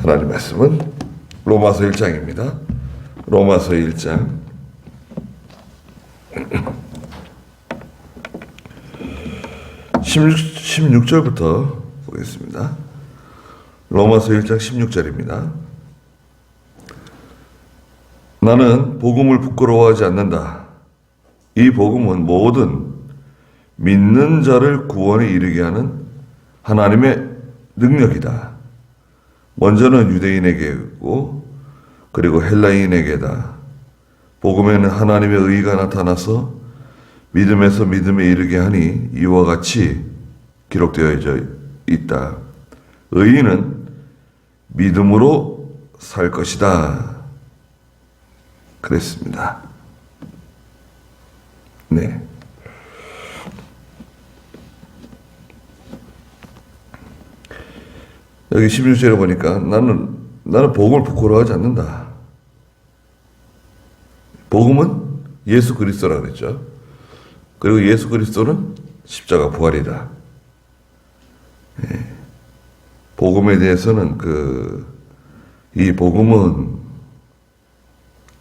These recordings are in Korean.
하나님 말씀은 로마서 1장입니다. 로마서 1장 16절부터 보겠습니다. 로마서 1장 16절입니다. 나는 복음을 부끄러워하지 않는다. 이 복음은 모든 믿는 자를 구원에 이르게 하는 하나님의 능력이다. 먼저는 유대인에게고 그리고 헬라인에게다. 복음에는 하나님의 의가 나타나서 믿음에서 믿음에 이르게 하니 이와 같이 기록되어 있다. 의인은 믿음으로 살 것이다. 그랬습니다. 네. 여기 16절에 보니까 나는 복음을 부끄러워하지 않는다. 복음은 예수 그리스도라 그랬죠. 그리고 예수 그리스도는 십자가 부활이다. 예. 복음에 대해서는 이 복음은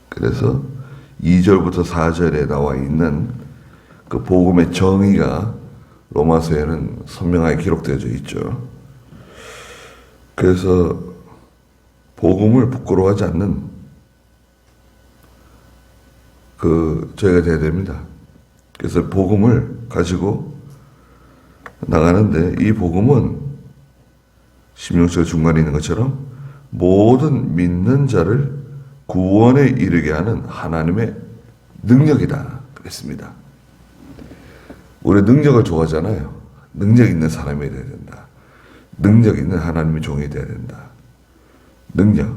그래서 2절부터 4절에 나와 있는 그 복음의 정의가 로마서에는 선명하게 기록되어져 있죠. 그래서 복음을 부끄러워하지 않는 저희가 돼야 됩니다. 그래서 복음을 가지고 나가는데 이 복음은 16절 중간에 있는 것처럼 모든 믿는 자를 구원에 이르게 하는 하나님의 능력이다. 그랬습니다. 우리 능력을 좋아하잖아요. 능력 있는 사람이 돼야 된다. 능력 있는 하나님의 종이 돼야 된다. 능력.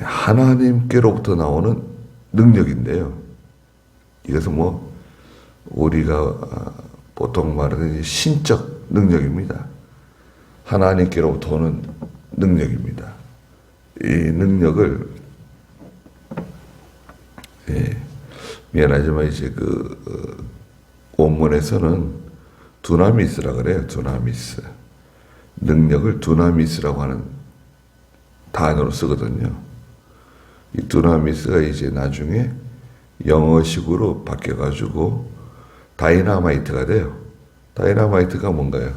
하나님께로부터 나오는 능력인데요. 이것은 우리가 보통 말하는 신적 능력입니다. 하나님께로부터 오는 능력입니다. 이 능력을, 미안하지만 이제 원문에서는 두나미스라 그래요. 두나미스. 능력을 두나미스라고 하는 단어로 쓰거든요. 이 두나미스가 이제 나중에 영어식으로 바뀌어가지고 다이나마이트가 돼요. 다이나마이트가 뭔가요?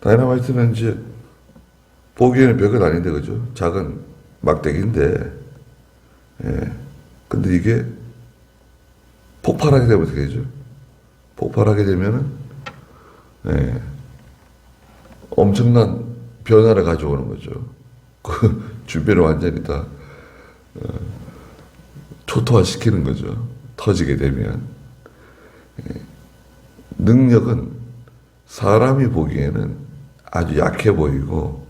다이나마이트는 이제 보기에는 별것 아닌데, 그죠? 작은 막대기인데, 근데 이게 폭발하게 되면 어떻게 되죠? 폭발하게 되면은, 엄청난 변화를 가져오는 거죠. 그 주변을 완전히 다 초토화시키는 거죠. 터지게 되면. 능력은 사람이 보기에는 아주 약해 보이고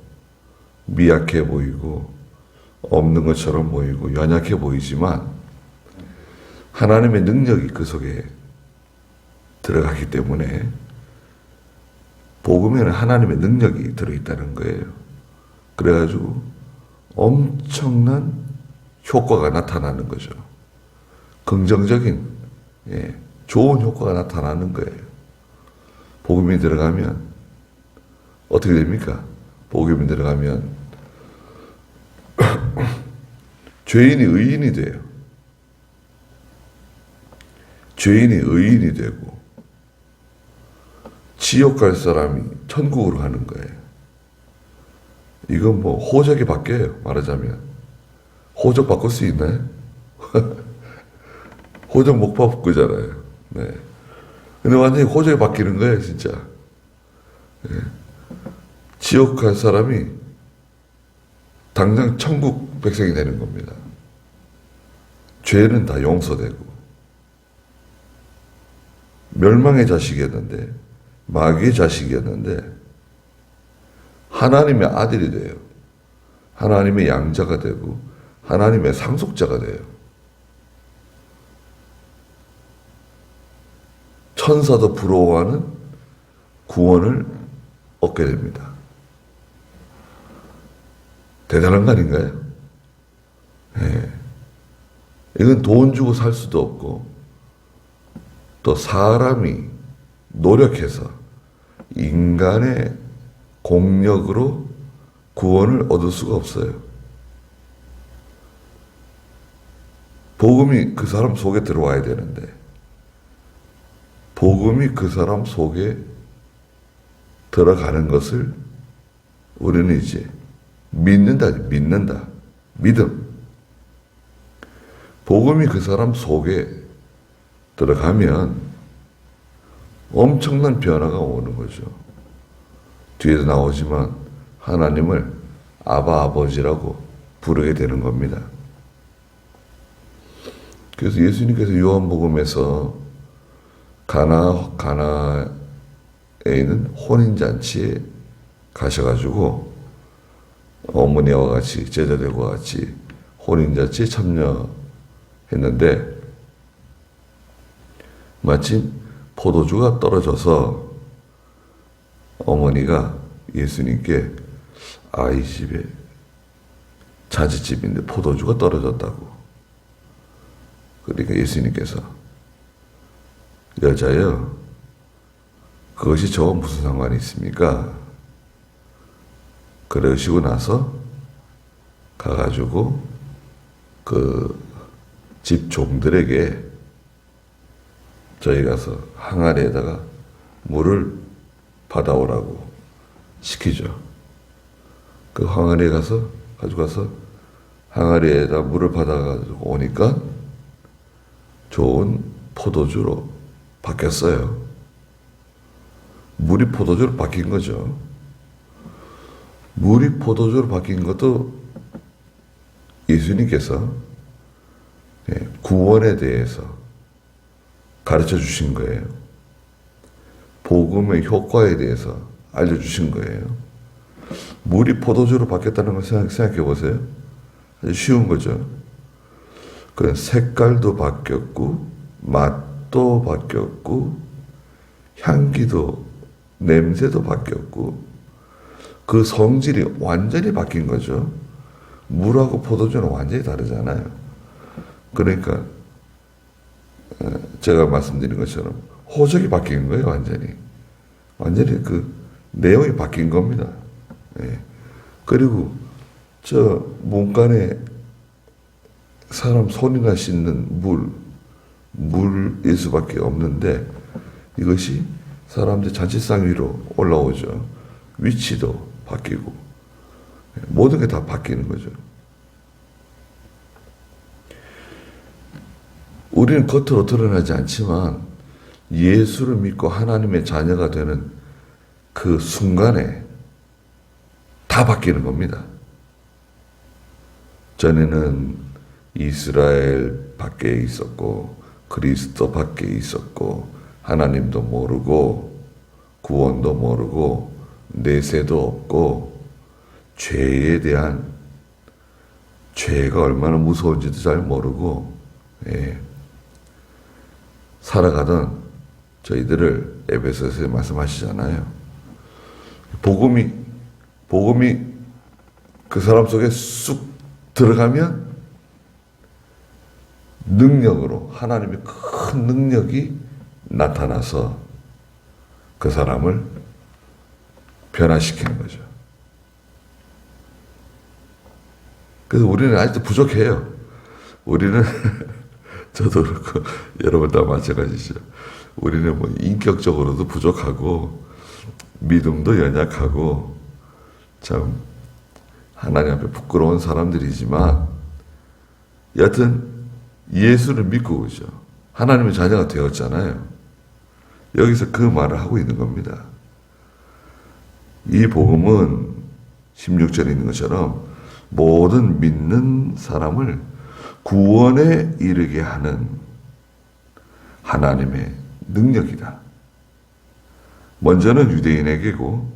미약해 보이고 없는 것처럼 보이고 연약해 보이지만 하나님의 능력이 그 속에 들어가기 때문에 복음에는 하나님의 능력이 들어있다는 거예요. 그래가지고 엄청난 효과가 나타나는 거죠. 긍정적인, 좋은 효과가 나타나는 거예요. 복음이 들어가면 어떻게 됩니까? 복음이 들어가면 죄인이 의인이 돼요. 죄인이 의인이 되고 지옥 갈 사람이 천국으로 가는 거예요. 이건 호적이 바뀌어요. 말하자면. 호적 바꿀 수 있나요? 호적 못 바꾸잖아요. 네. 근데 완전히 호적이 바뀌는 거예요, 진짜. 지옥 갈 사람이 당장 천국 백성이 되는 겁니다. 죄는 다 용서되고. 멸망의 자식이었는데, 마귀의 자식이었는데, 하나님의 아들이 돼요. 하나님의 양자가 되고, 하나님의 상속자가 돼요. 천사도 부러워하는 구원을 얻게 됩니다. 대단한 거 아닌가요? 이건 돈 주고 살 수도 없고 또 사람이 노력해서 인간의 공력으로 구원을 얻을 수가 없어요. 복음이 그 사람 속에 들어와야 되는데, 복음이 그 사람 속에 들어가는 것을 우리는 이제 믿는다. 믿음. 복음이 그 사람 속에 들어가면 엄청난 변화가 오는 거죠. 뒤에도 나오지만 하나님을 아버지라고 부르게 되는 겁니다. 그래서 예수님께서 요한복음에서 가나에 있는 혼인잔치에 가셔가지고 어머니와 같이 제자들과 같이 혼인잔치에 참여했는데 마침 포도주가 떨어져서 어머니가 예수님께 이 집에 자취집인데 포도주가 떨어졌다고. 그러니까 예수님께서 여자여 그것이 저와 무슨 상관이 있습니까? 그러시고 나서 가가지고 그 집 종들에게 저희 가서 항아리에다가 물을 받아오라고 시키죠. 그 항아리에 가져가서 항아리에다 물을 받아가지고 오니까 좋은 포도주로 바뀌었어요. 물이 포도주로 바뀐 거죠. 물이 포도주로 바뀐 것도 예수님께서 구원에 대해서 가르쳐 주신 거예요. 복음의 효과에 대해서 알려주신 거예요. 물이 포도주로 바뀌었다는 걸 생각해 보세요. 아주 쉬운 거죠. 그 색깔도 바뀌었고, 맛도 바뀌었고, 향기도, 냄새도 바뀌었고, 그 성질이 완전히 바뀐 거죠. 물하고 포도주는 완전히 다르잖아요. 그러니까 제가 말씀드린 것처럼 호적이 바뀐 거예요. 완전히 그 내용이 바뀐 겁니다. 그리고 저 문간에 사람 손이나 씻는 물일 수밖에 없는데 이것이 사람들 잔치상 위로 올라오죠. 위치도 바뀌고 모든 게 다 바뀌는 거죠. 우리는 겉으로 드러나지 않지만 예수를 믿고 하나님의 자녀가 되는 그 순간에 다 바뀌는 겁니다. 전에는 이스라엘 밖에 있었고 그리스도 밖에 있었고 하나님도 모르고 구원도 모르고 내세도 없고 죄에 대한 죄가 얼마나 무서운지도 잘 모르고 살아가던 저희들을 에베소서에 말씀하시잖아요. 복음이 그 사람 속에 쑥 들어가면 능력으로 하나님의 큰 능력이 나타나서 그 사람을 변화시키는 거죠. 그래서 우리는 아직도 부족해요. 우리는 저도 그렇고 여러분 다 마찬가지죠. 우리는 뭐 인격적으로도 부족하고 믿음도 연약하고 참 하나님 앞에 부끄러운 사람들이지만 여하튼 예수를 믿고 오죠. 하나님의 자녀가 되었잖아요. 여기서 그 말을 하고 있는 겁니다. 이 복음은 16절에 있는 것처럼 모든 믿는 사람을 구원에 이르게 하는 하나님의 능력이다. 먼저는 유대인에게고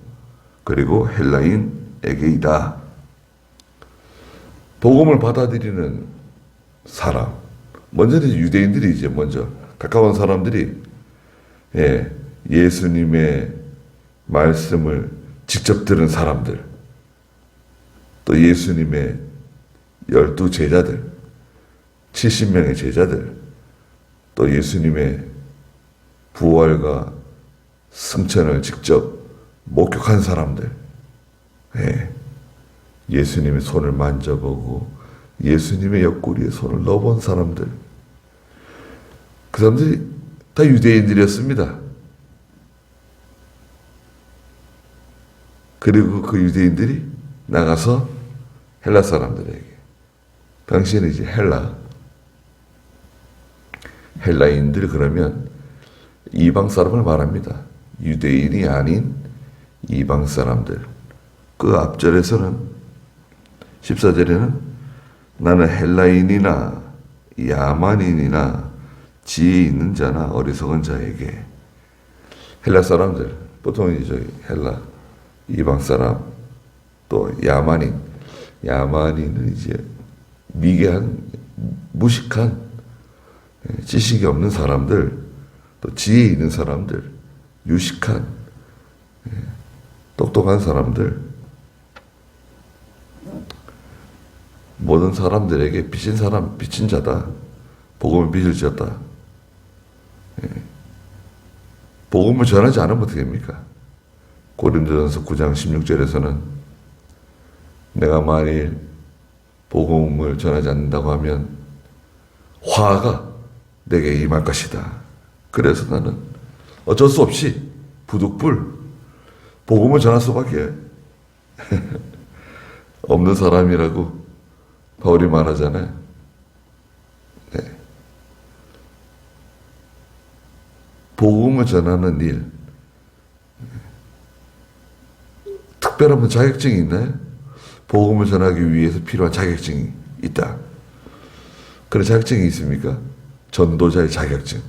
그리고 헬라인에게이다. 복음을 받아들이는 사람, 먼저는 유대인들이 이제 먼저 가까운 사람들이 예수님의 말씀을 직접 들은 사람들, 또 예수님의 12 제자들, 70명의 제자들, 또 예수님의 부활과 승천을 직접 목격한 사람들, 예수님의 손을 만져보고 예수님의 옆구리에 손을 넣어본 사람들, 그 사람들이 다 유대인들이었습니다. 그리고 그 유대인들이 나가서 헬라 사람들에게, 당시에는 이제 헬라인들 그러면 이방 사람을 말합니다. 유대인이 아닌 이방 사람들. 그 앞절에서는 14절에는 나는 헬라인이나 야만인이나 지혜 있는 자나 어리석은 자에게, 헬라 사람들, 보통 이제 헬라 이방 사람, 또 야만인은 이제 미개한, 무식한, 지식이 없는 사람들, 또 지혜 있는 사람들, 유식한, 똑똑한 사람들, 모든 사람들에게 빚진 자다. 복음을 빚을 지었다. 복음을 전하지 않으면 어떻게 됩니까? 고린도전서 9장 16절에서는 내가 만일 복음을 전하지 않는다고 하면 화가 내게 임할 것이다. 그래서 나는 어쩔 수 없이 부득불 복음을 전할 수밖에 없는 사람이라고 바울이 말하잖아요. 네. 복음을 전하는 일, 특별한 뭐 자격증이 있나요? 복음을 전하기 위해서 필요한 자격증이 있다. 그런 자격증이 있습니까? 전도자의 자격증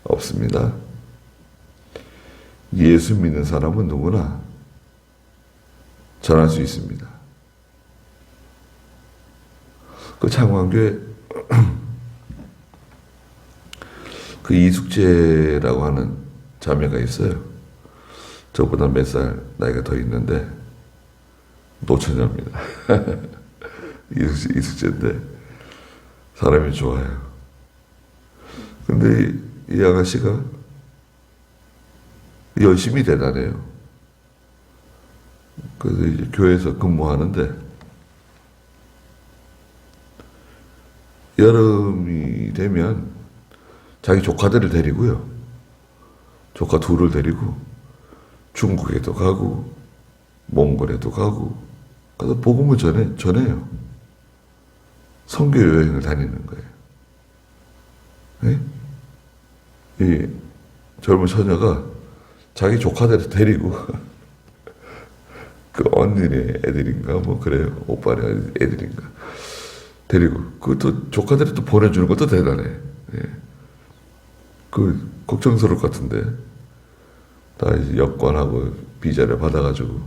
없습니다. 예수 믿는 사람은 누구나 전할 수 있습니다. 그 창원교회 그 이숙재라고 하는 자매가 있어요. 저보다 몇 살 나이가 더 있는데 노처녀입니다. 이숙재인데 사람이 좋아요. 근데 이 아가씨가 열심히 대단해요. 그래서 이제 교회에서 근무하는데 여름이 되면 자기 조카들을 데리고요. 조카 둘을 데리고 중국에도 가고 몽골에도 가고 가서 복음을 전해요. 선교 여행을 다니는 거예요. 네? 이 젊은 처녀가 자기 조카들을 데리고 그 언니네 애들인가 뭐 그래요. 오빠네 애들인가 데리고 그것도 조카들이 또 보내주는 것도 대단해. 예. 그 걱정스러울 것 같은데 다 이제 여권하고 비자를 받아가지고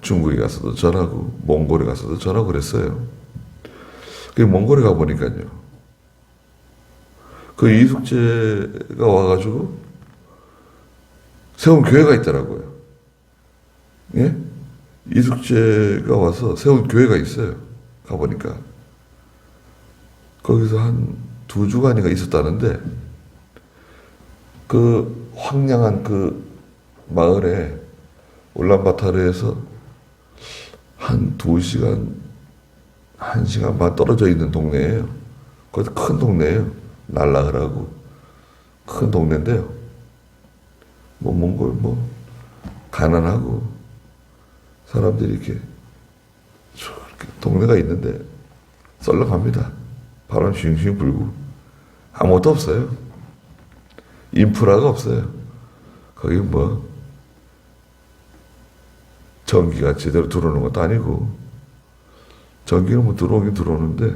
중국에 가서도 전하고 몽골에 가서도 전하고 그랬어요. 그 몽골에 가 보니까요. 그 이숙재가 와가지고 세운 교회가 있더라고요. 예? 이숙재가 와서 세운 교회가 있어요. 가보니까. 거기서 한 2주간인가 있었다는데, 그 황량한 그 마을에 울란바타르에서 한 2시간, 1시간 반 떨어져 있는 동네예요. 거기서 큰 동네예요. 날라흐라고. 큰 동네인데요. 뭐 몽골 가난하고 사람들이 이렇게 동네가 있는데 썰렁합니다. 바람 싱싱 불고 아무것도 없어요. 인프라가 없어요. 거기 뭐 전기가 제대로 들어오는 것도 아니고, 전기는 뭐 들어오긴 들어오는데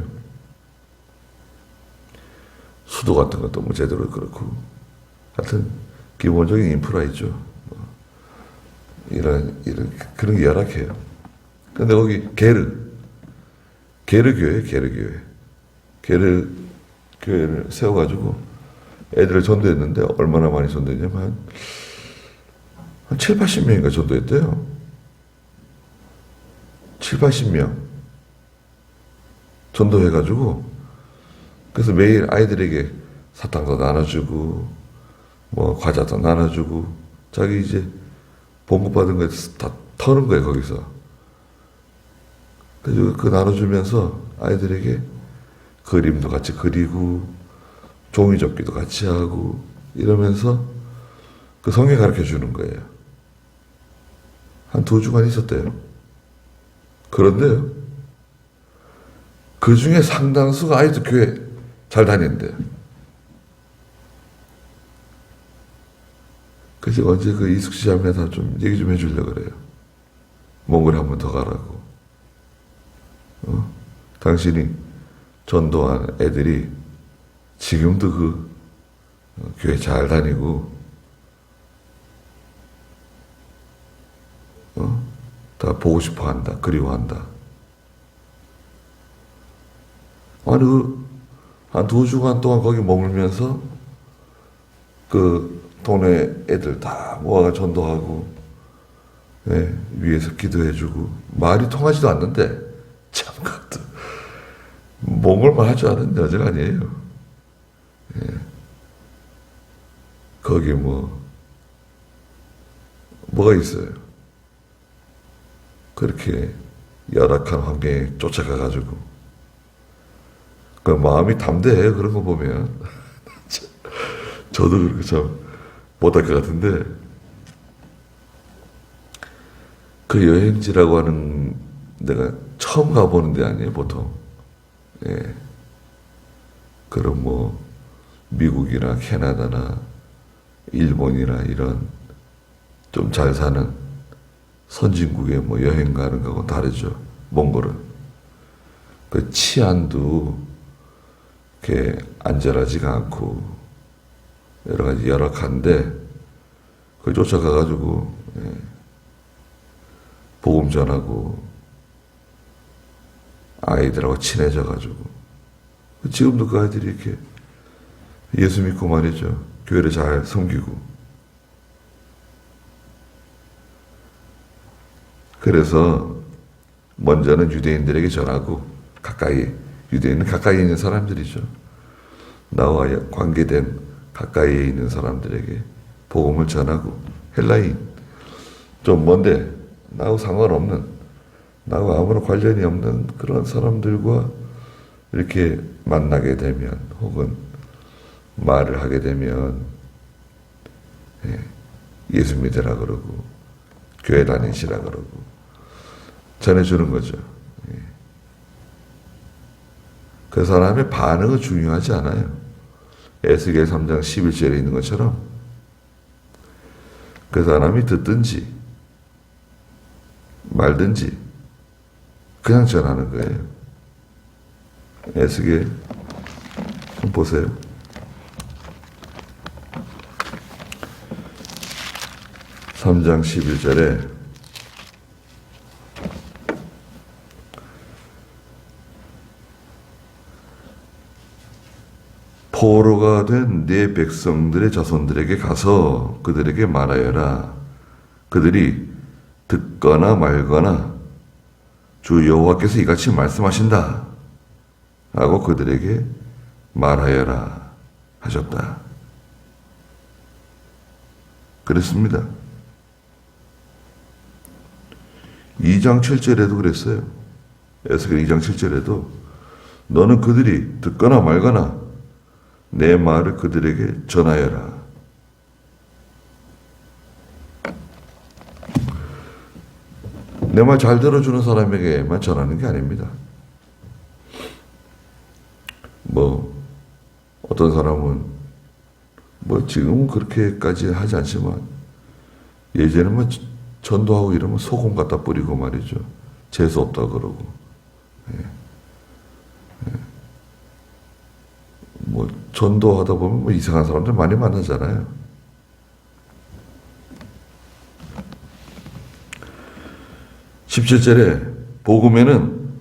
수도 같은 것도 뭐 제대로 그렇고, 하여튼 기본적인 인프라 있죠. 뭐 이런 그런 게 열악해요. 근데 거기 게르 교회를 세워가지고 애들을 전도했는데 얼마나 많이 전도했냐면 한 7, 80명인가 전도했대요. 7, 80명 전도해가지고, 그래서 매일 아이들에게 사탕도 나눠주고 뭐 과자도 나눠주고 자기 이제 봉급받은 거 다 터는 거예요. 거기서 그래서 그 나눠주면서 아이들에게 그림도 같이 그리고 종이접기도 같이 하고 이러면서 그 성경 가르쳐 주는 거예요. 한 2주간 있었대요. 그런데요, 그 중에 상당수가 아이들 교회 잘 다닌대요. 그래서 언제 그 이숙시 자매한테 좀 얘기 좀 해주려고 그래요. 몽골에 한 번 더 가라고. 당신이 전도한 애들이 지금도 그 교회 잘 다니고 다 보고 싶어 한다. 그리워한다. 아니 한 2주간 동안 거기 머물면서 그 동네 애들 다 모아가 전도하고 위에서 기도해주고 말이 통하지도 않는데 참 그것도 몽골말 할 줄 아는 여자가 아니에요. 거기 뭐가 있어요. 그렇게 열악한 환경에 쫓아가가지고 그 마음이 담대해요. 그런 거 보면 저도 그렇게 참 못할 것 같은데 그 여행지라고 하는 내가 처음 가보는 데 아니에요. 보통 그럼 미국이나 캐나다나 일본이나 이런 좀 잘 사는 선진국에 여행 가는 거하고 다르죠. 몽골은 그 치안도 이렇게 안전하지가 않고 여러 가지 열악한데 거기 쫓아가가지고 복음 전하고 아이들하고 친해져가지고 지금도 그 아이들이 이렇게 예수 믿고 말이죠. 교회를 잘 섬기고 그래서 먼저는 유대인들에게 전하고 유대인은 가까이 있는 사람들이죠. 나와 관계된 가까이에 있는 사람들에게 복음을 전하고 헬라인 좀 먼데 나하고 상관없는 나하고 아무런 관련이 없는 그런 사람들과 이렇게 만나게 되면 혹은 말을 하게 되면 예수 믿으라 그러고 교회 다니시라 그러고 전해주는 거죠. 그 사람의 반응은 중요하지 않아요. 에스겔 3장 11절에 있는 것처럼 그 사람이 듣든지 말든지 그냥 전하는 거예요. 에스겔 좀 보세요. 3장 11절에 포로가 된 네 백성들의 자손들에게 가서 그들에게 말하여라. 그들이 듣거나 말거나 주 여호와께서 이같이 말씀하신다 하고 그들에게 말하여라 하셨다. 그랬습니다. 2장 7절에도 그랬어요. 에스겔 2장 7절에도 너는 그들이 듣거나 말거나 내 말을 그들에게 전하여라. 내 말 잘 들어주는 사람에게만 전하는 게 아닙니다. 어떤 사람은 지금은 그렇게까지 하지 않지만 예전에는 전도하고 이러면 소금 갖다 뿌리고 말이죠. 재수 없다 그러고. 전도하다 보면 이상한 사람들 많이 만나잖아요. 17절에 복음에는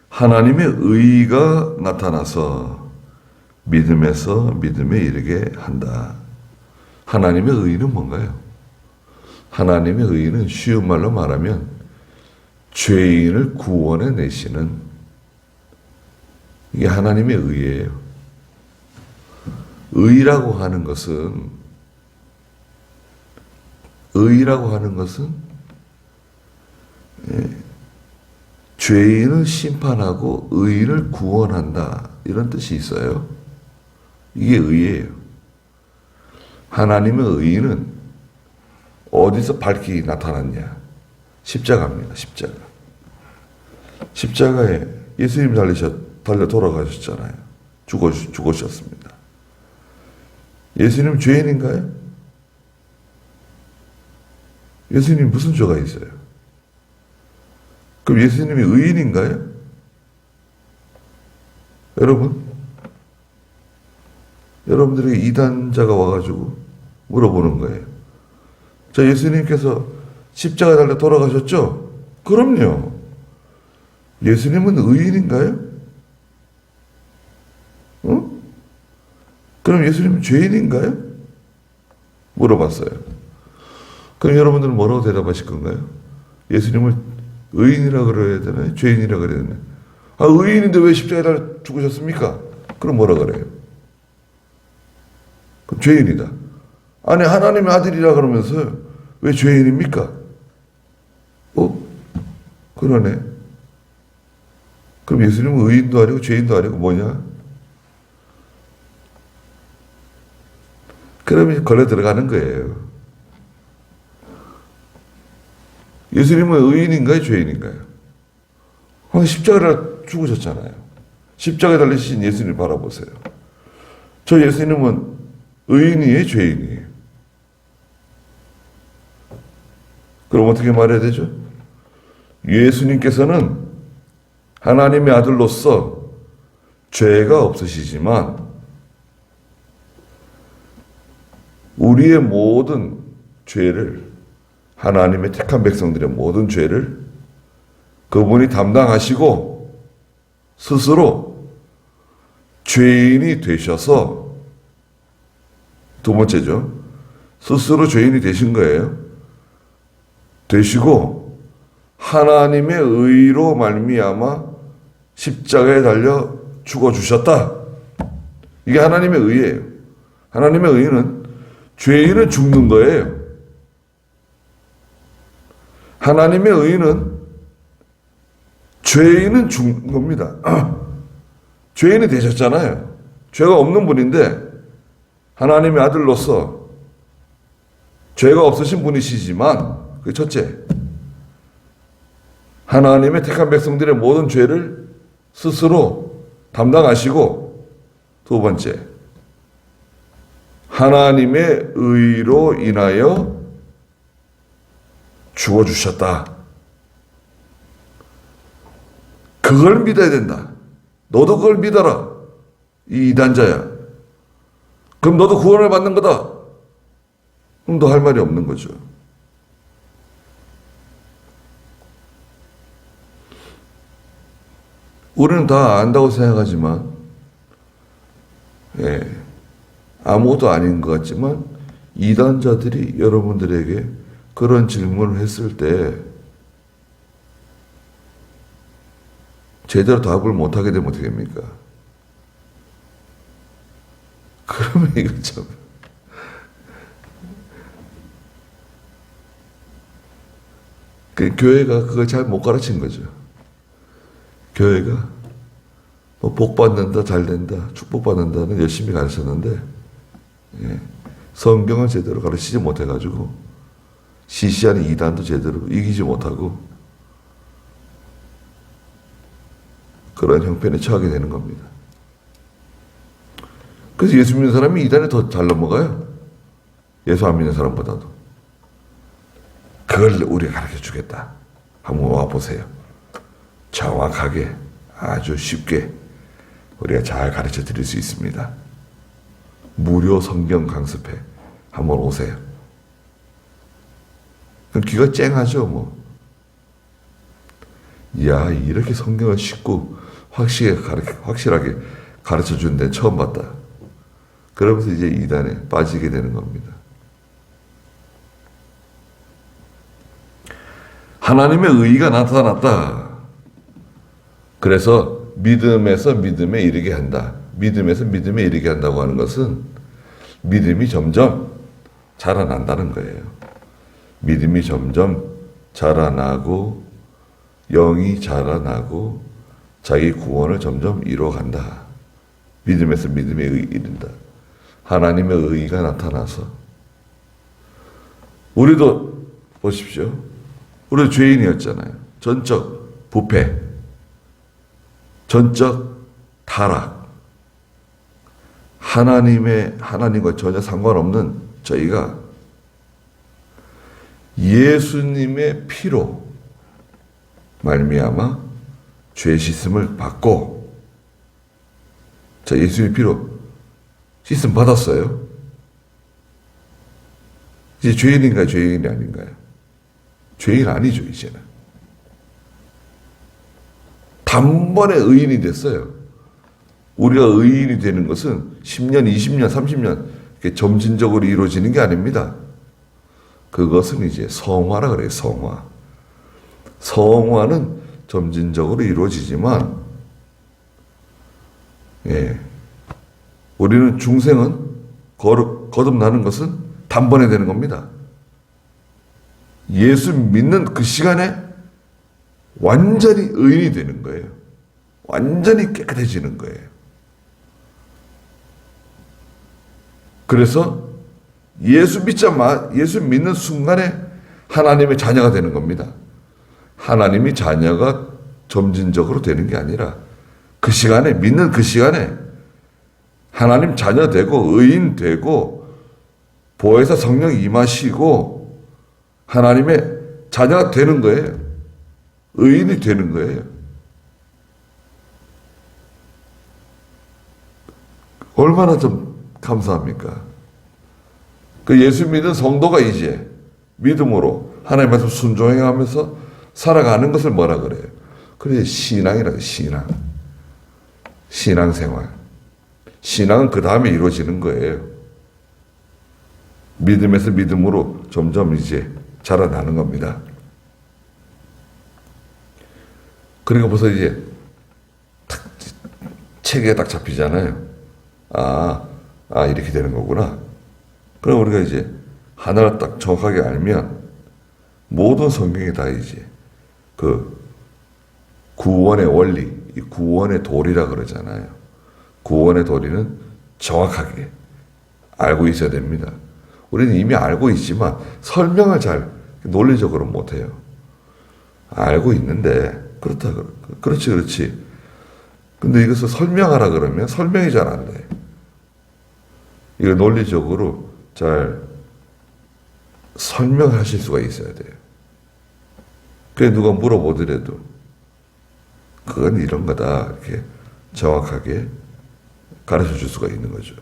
하나님의 의가 나타나서 믿음에서 믿음에 이르게 한다. 하나님의 의는 뭔가요? 하나님의 의는 쉬운 말로 말하면 죄인을 구원해 내시는 이게 하나님의 의예요. 의라고 하는 것은 죄인을 심판하고 의인을 구원한다. 이런 뜻이 있어요. 이게 의예요. 하나님의 의인은 어디서 밝히 나타났냐? 십자가입니다. 십자가. 십자가에 예수님 달려 돌아가셨잖아요. 죽으셨습니다. 예수님 죄인인가요? 예수님 무슨 죄가 있어요? 그럼 예수님이 의인인가요? 여러분들에게 이단자가 와가지고 물어보는 거예요. 자, 예수님께서 십자가에 달려 돌아가셨죠? 그럼요. 예수님은 의인인가요? 그럼 예수님은 죄인인가요? 물어봤어요. 그럼 여러분들은 뭐라고 대답하실 건가요? 예수님을 의인이라 그래야 되나요? 죄인이라 그래야 되나요? 아, 의인인데 왜 십자가에 달려 죽으셨습니까? 그럼 뭐라 그래요? 그럼 죄인이다. 아니, 하나님의 아들이라 그러면서 왜 죄인입니까? 그러네. 그럼 예수님은 의인도 아니고 죄인도 아니고 뭐냐? 그러면 걸려 들어가는 거예요. 예수님은 의인인가요? 죄인인가요? 십자가에 죽으셨잖아요. 십자가에 달리신 예수님을 바라보세요. 저 예수님은 의인이에요? 죄인이에요? 그럼 어떻게 말해야 되죠? 예수님께서는 하나님의 아들로서 죄가 없으시지만 우리의 모든 죄를, 하나님의 택한 백성들의 모든 죄를 그분이 담당하시고 스스로 죄인이 되셔서, 두 번째죠. 스스로 죄인이 되신 거예요. 되시고 하나님의 의로 말미암아 십자가에 달려 죽어주셨다. 이게 하나님의 의예요. 하나님의 의는 죄인은 죽는 거예요. 하나님의 의는 죄인은 죽는 겁니다. 죄인이 되셨잖아요. 죄가 없는 분인데 하나님의 아들로서 죄가 없으신 분이시지만, 그 첫째, 하나님의 택한 백성들의 모든 죄를 스스로 담당하시고, 두 번째, 하나님의 의로 인하여 죽어주셨다. 그걸 믿어야 된다. 너도 그걸 믿어라. 이 이단자야. 그럼 너도 구원을 받는 거다. 그럼 너 할 말이 없는 거죠. 우리는 다 안다고 생각하지만, 아무것도 아닌 것 같지만 이단자들이 여러분들에게 그런 질문을 했을 때 제대로 답을 못하게 되면 어떻게 됩니까? 그러면 이거 참, 교회가 그걸 잘 못 가르친 거죠. 교회가 복 받는다, 잘 된다, 축복 받는다는 열심히 가르쳤는데, 성경을 제대로 가르치지 못해가지고 시시한 이단도 제대로 이기지 못하고 그런 형편에 처하게 되는 겁니다. 그래서 예수 믿는 사람이 이단에 더 잘 넘어가요. 예수 안 믿는 사람보다도. 그걸 우리가 가르쳐 주겠다. 한번 와보세요. 정확하게, 아주 쉽게 우리가 잘 가르쳐 드릴 수 있습니다. 무료 성경 강습회 한번 오세요. 그럼 귀가 쨍하죠, 뭐. 야, 이렇게 성경을 쉽고 확실하게 가르쳐 준 데는 처음 봤다. 그러면서 이제 이단에 빠지게 되는 겁니다. 하나님의 의의가 나타났다. 그래서 믿음에서 믿음에 이르게 한다. 믿음에서 믿음에 이르게 한다고 하는 것은 믿음이 점점 자라난다는 거예요. 믿음이 점점 자라나고 영이 자라나고 자기 구원을 점점 이루어간다. 믿음에서 믿음에 이른다. 하나님의 의의가 나타나서 우리도 보십시오. 우리도 죄인이었잖아요. 전적 부패, 전적 타락, 하나님과 전혀 상관없는 저희가 예수님의 피로 말미암아 죄 씻음을 받고, 자, 예수님의 피로 씻음 받았어요. 이제 죄인인가요? 죄인이 아닌가요? 죄인 아니죠, 이제는. 단번에 의인이 됐어요. 우리가 의인이 되는 것은 10년, 20년, 30년 이렇게 점진적으로 이루어지는 게 아닙니다. 그것은 이제 성화라 그래요, 성화. 성화는 점진적으로 이루어지지만, 우리는 중생은 거듭나는 것은 단번에 되는 겁니다. 예수 믿는 그 시간에 완전히 의인이 되는 거예요. 완전히 깨끗해지는 거예요. 그래서 예수 믿는 순간에 하나님의 자녀가 되는 겁니다. 하나님이 자녀가 점진적으로 되는 게 아니라 그 시간에, 믿는 그 시간에 하나님 자녀 되고 의인 되고 보혜사 성령 임하시고 하나님의 자녀가 되는 거예요. 의인이 되는 거예요. 얼마나 좀 감사합니까? 그 예수 믿는 성도가 이제 믿음으로 하나님 말씀 순종해가면서 살아가는 것을 뭐라 그래요? 그래, 신앙이라고. 신앙생활. 신앙은 그 다음에 이루어지는 거예요. 믿음에서 믿음으로 점점 이제 자라나는 겁니다. 그러니까 벌써 이제 체계에 딱 잡히잖아요. 이렇게 되는 거구나. 그럼 우리가 이제 하나를 딱 정확하게 알면 모든 성경이 다 이제 그 구원의 원리, 구원의 도리라 그러잖아요. 구원의 도리는 정확하게 알고 있어야 됩니다. 우리는 이미 알고 있지만 설명을 잘 논리적으로 못해요. 알고 있는데 그렇지. 근데 이것을 설명하라 그러면 설명이 잘 안 돼. 이거 논리적으로 잘 설명하실 수가 있어야 돼요. 그래 누가 물어보더라도 그건 이런 거다 이렇게 정확하게 가르쳐 줄 수가 있는 거죠.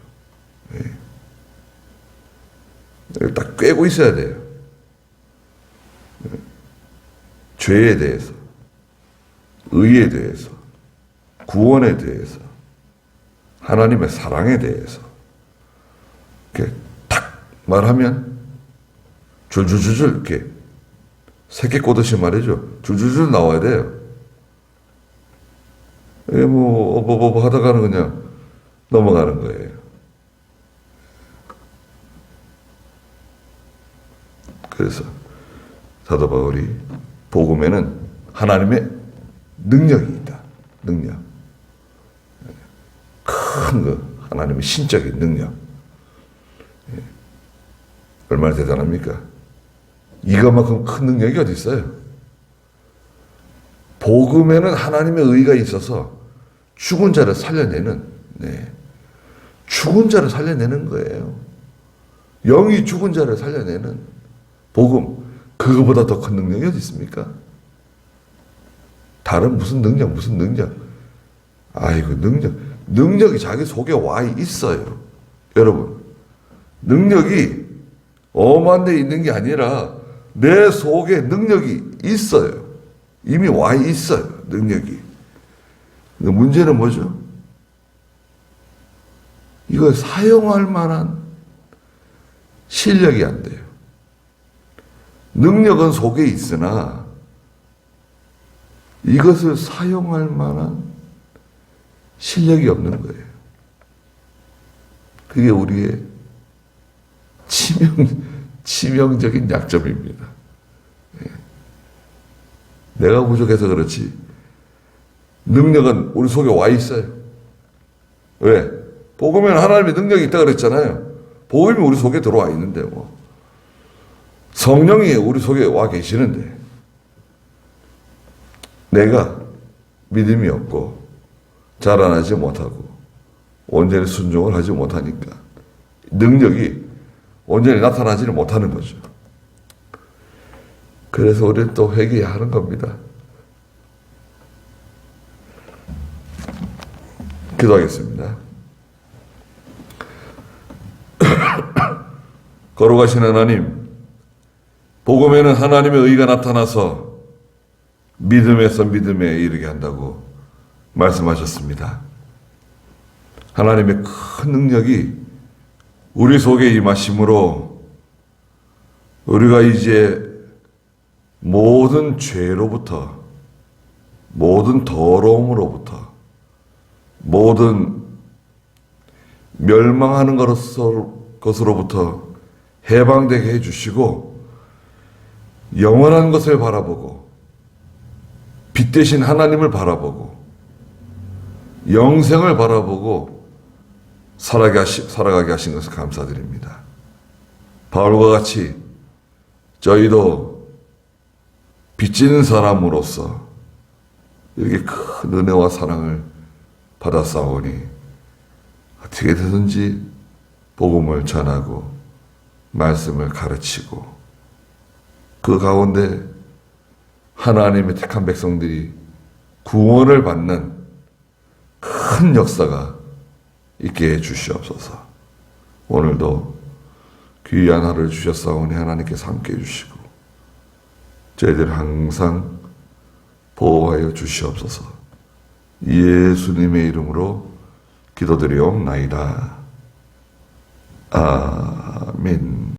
딱 꿰고 있어야 돼요. 죄에 대해서, 의에 대해서, 구원에 대해서, 하나님의 사랑에 대해서 이렇게 탁 말하면 줄줄줄줄 이렇게 새끼 꼬듯이 말이죠. 줄줄줄 나와야 돼요. 하다가는 그냥 넘어가는 거예요. 그래서 사도 바울이 복음에는 하나님의 능력이 있다. 능력. 큰 거, 하나님의 신적인 능력. 얼마나 대단합니까? 이것만큼 큰 능력이 어디 있어요? 복음에는 하나님의 의가 있어서 죽은 자를 살려내는, 죽은 자를 살려내는 거예요. 영이 죽은 자를 살려내는 복음, 그거보다 더 큰 능력이 어디 있습니까? 다른 무슨 능력. 능력이 자기 속에 와 있어요. 여러분, 능력이 엄한 데 있는 게 아니라 내 속에 능력이 있어요. 이미 와 있어요. 능력이. 근데 문제는 뭐죠? 이걸 사용할 만한 실력이 안 돼요. 능력은 속에 있으나 이것을 사용할 만한 실력이 없는 거예요. 그게 우리의 치명적인 약점입니다. 내가 부족해서 그렇지 능력은 우리 속에 와 있어요. 왜? 복음에는 하나님의 능력이 있다고 그랬잖아요. 복음이 우리 속에 들어와 있는데 뭐. 성령이 우리 속에 와 계시는데 내가 믿음이 없고 자라나지 못하고 온전히 순종을 하지 못하니까 능력이 온전히 나타나지를 못하는 거죠. 그래서 우리는 또 회개해야 하는 겁니다. 기도하겠습니다. 거룩하신 하나님, 복음에는 하나님의 의가 나타나서 믿음에서 믿음에 이르게 한다고 말씀하셨습니다. 하나님의 큰 능력이 우리 속에 임하심으로 우리가 이제 모든 죄로부터, 모든 더러움으로부터, 모든 멸망하는 것으로부터 해방되게 해주시고 영원한 것을 바라보고 빛 대신 하나님을 바라보고 영생을 바라보고 살아가게 하신 것을 감사드립니다. 바울과 같이 저희도 빚지는 사람으로서 이렇게 큰 은혜와 사랑을 받았사오니 어떻게 되든지 복음을 전하고 말씀을 가르치고 그 가운데 하나님의 택한 백성들이 구원을 받는 큰 역사가 있게 해 주시옵소서. 오늘도 귀한 하루를 주셨사오니 하나님께서 함께 해주시고 저희들 항상 보호하여 주시옵소서. 예수님의 이름으로 기도드리옵나이다. 아멘.